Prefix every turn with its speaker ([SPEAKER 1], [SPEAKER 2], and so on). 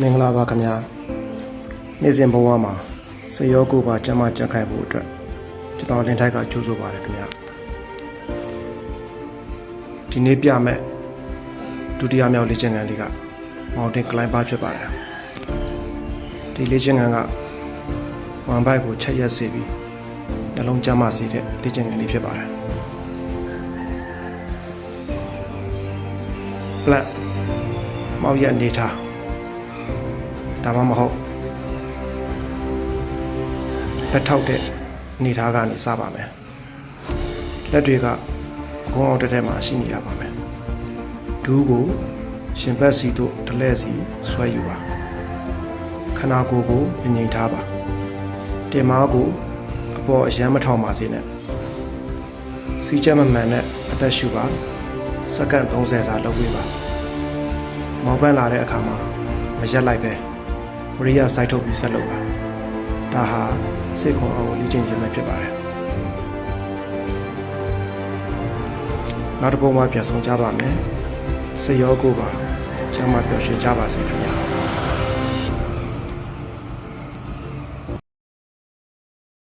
[SPEAKER 1] မင်္ဂလာပါခင်ဗျာနေ့စဉ်ဘဝမှာစေရောကိုပါကျမ်းမာကြံ့ခိုင်ဖို့အတွက်ကျွန်တော်လင်ထိုက်ကကြိုးစားပါတယ်ခင်ဗျာဒီနေ့ပြမဲ့ဒုတိယမြောက်လေ့ကျင့်ခန်းလေးက mountain climber ဖြစ်ပါတယ်ဒီလေ့ကျင့်ခန်းကဝမ်ဘိုက်ကိုချက်ရက်စေပြီးနှလုံးကျန်းမာစေတဲ့လေ့ကျင့်ခန်းလေးဖြစ်ပါတယ်plant မောက်ရက်အနေထားဒါမှမဟုတ်လက်ထောက်တဲ့အနေထားကနေစပါမယ်လက်တွေကဂုံးအောင်တက်တဲ့မှာရှိနေရပါမယ်ဒူးကိုရှင်ဘက်စီတို့တလဲစီဆွဲယူပါခနာကိုယ်ကိုငြိမ်ထားပါတင်မားကိုအပေါ်အရမ်းမထောင်ပါစေနဲ့စီးချက်မမှန်နဲ့အသက်ရှူပါစက္ကန့်30စာလုပ်ပေးပါမောင်းပန်းလာတဲ့အခါမှာမရက်လိုက်ပဲဝရိယစိုက်ထုတ်ပြီးဆက်လုပ်ပါဒါဟာစိတ်ခွန်အားကိုလေ့ကျင့်ခြင်းပဲဖြစ်ပါတယ်နောက်တစ်ပုံမှာပြန်ဆောင်ကြပါမယ်စိတ်ရောကိုယ်ပါကျမ်းမာပျော်ရွှင်ကြပါစေခင်ဗျာ